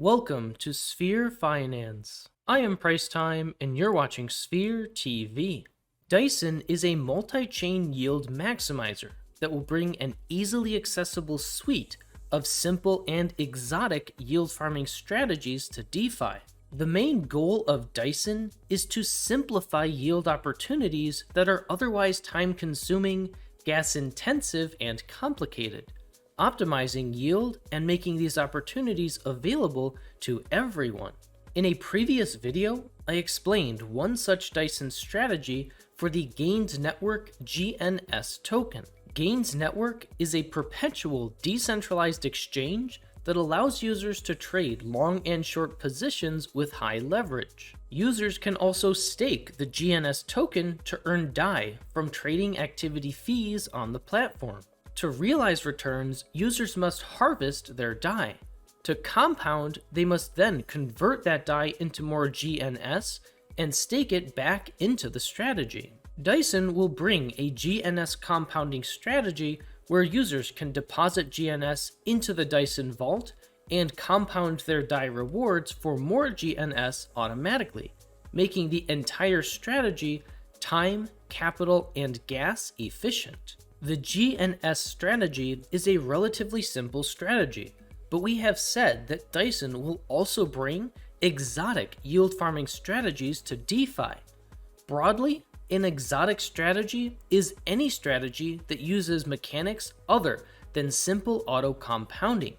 Welcome to Sphere Finance. I am Price Time and you're watching Sphere TV. Dyson is a multi-chain yield maximizer that will bring an easily accessible suite of simple and exotic yield farming strategies to DeFi. The main goal of Dyson is to simplify yield opportunities that are otherwise time-consuming, gas-intensive, and complicated, optimizing yield and making these opportunities available to everyone. In a previous video, I explained one such Dyson strategy for the Gains Network GNS token. Gains Network is a perpetual decentralized exchange that allows users to trade long and short positions with high leverage. Users can also stake the GNS token to earn DAI from trading activity fees on the platform. To realize returns, users must harvest their DAI. To compound, they must then convert that DAI into more GNS and stake it back into the strategy. Dyson will bring a GNS compounding strategy where users can deposit GNS into the Dyson vault and compound their DAI rewards for more GNS automatically, making the entire strategy time, capital, and gas efficient. The GNS strategy is a relatively simple strategy, but we have said that Dyson will also bring exotic yield farming strategies to DeFi. Broadly, an exotic strategy is any strategy that uses mechanics other than simple auto compounding,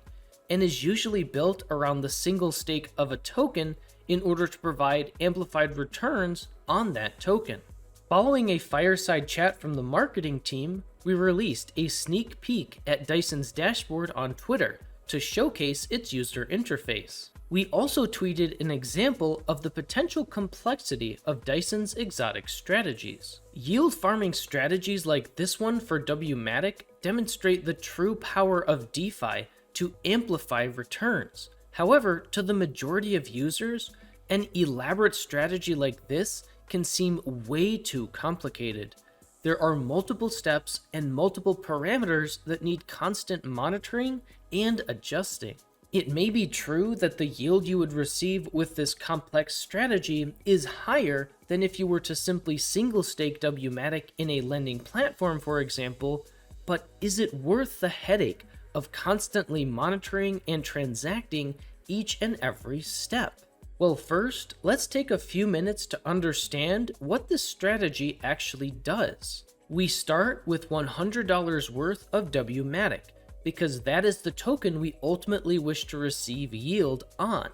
and is usually built around the single stake of a token in order to provide amplified returns on that token. Following a fireside chat from the marketing team, we released a sneak peek at Dyson's dashboard on Twitter to showcase its user interface. We also tweeted an example of the potential complexity of Dyson's exotic strategies. Yield farming strategies like this one for Wmatic demonstrate the true power of DeFi to amplify returns. However, to the majority of users, an elaborate strategy like this can seem way too complicated. There are multiple steps and multiple parameters that need constant monitoring and adjusting. It may be true that the yield you would receive with this complex strategy is higher than if you were to simply single stake Wmatic in a lending platform, for example, but is it worth the headache of constantly monitoring and transacting each and every step? Well, first, let's take a few minutes to understand what this strategy actually does. We start with $100 worth of Wmatic, because that is the token we ultimately wish to receive yield on.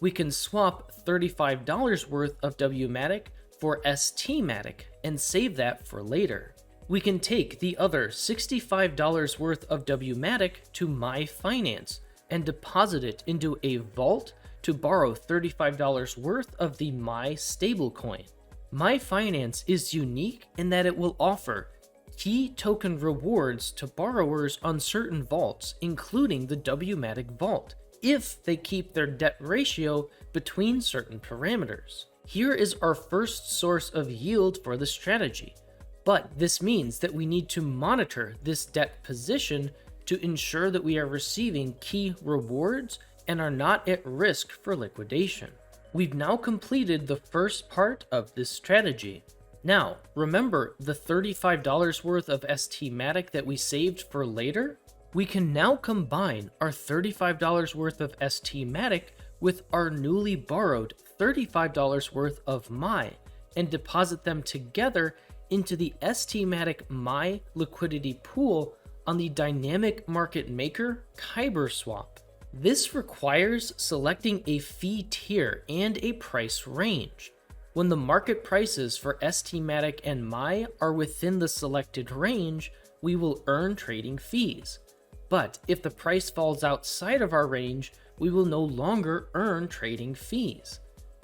We can swap $35 worth of Wmatic for STmatic and save that for later. We can take the other $65 worth of Wmatic to MyFinance and deposit it into a vault to borrow $35 worth of the My stablecoin. MyFinance is unique in that it will offer key token rewards to borrowers on certain vaults, including the Wmatic vault, if they keep their debt ratio between certain parameters. Here is our first source of yield for the strategy, but this means that we need to monitor this debt position to ensure that we are receiving key rewards and are not at risk for liquidation. We've now completed the first part of this strategy. Now, remember the $35 worth of STmatic that we saved for later? We can now combine our $35 worth of STmatic with our newly borrowed $35 worth of My and deposit them together into the STmatic My liquidity pool on the dynamic market maker KyberSwap. This requires selecting a fee tier and a price range. When the market prices for STmatic and My are within the selected range, we will earn trading fees. But if the price falls outside of our range, we will no longer earn trading fees.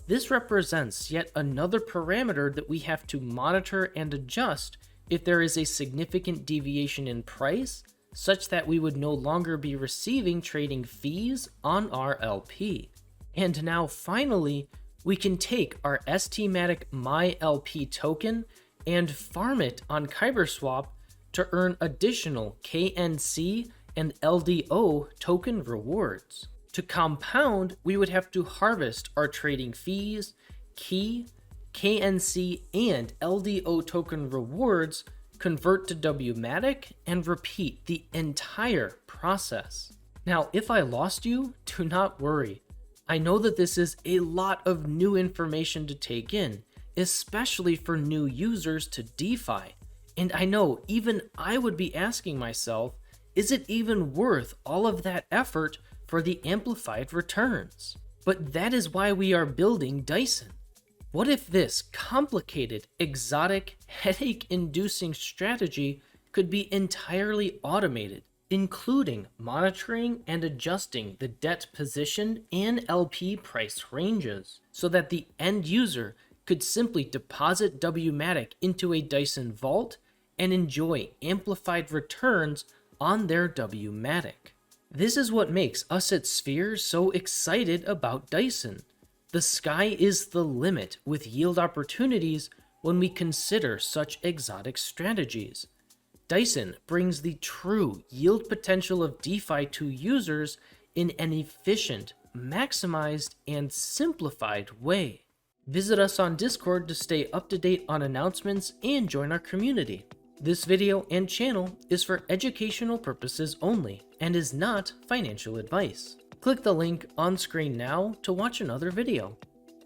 This represents yet another parameter that we have to monitor and adjust if there is a significant deviation in price, such that we would no longer be receiving trading fees on our LP. And now finally, we can take our STmatic My LP token and farm it on KyberSwap to earn additional KNC and LDO token rewards. To compound, we would have to harvest our trading fees, key, KNC, and LDO token rewards, convert to WMatic, and repeat the entire process. Now, if I lost you, do not worry. I know that this is a lot of new information to take in, especially for new users to DeFi. And I know even I would be asking myself, is it even worth all of that effort for the amplified returns? But that is why we are building Dyson. What if this complicated, exotic, headache-inducing strategy could be entirely automated, including monitoring and adjusting the debt position and LP price ranges, so that the end user could simply deposit WMatic into a Dyson vault and enjoy amplified returns on their WMatic. This is what makes us at Sphere so excited about Dyson. The sky is the limit with yield opportunities when we consider such exotic strategies. Dyson brings the true yield potential of DeFi to users in an efficient, maximized, and simplified way. Visit us on Discord to stay up to date on announcements and join our community. This video and channel is for educational purposes only and is not financial advice. Click the link on screen now to watch another video.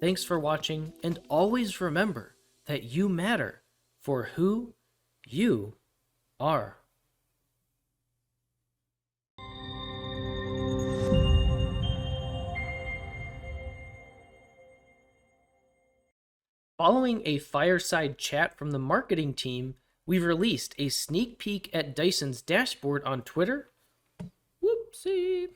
Thanks for watching, and always remember that you matter for who you are. Following a fireside chat from the marketing team, we released a sneak peek at Dyson's dashboard on Twitter. Whoopsie.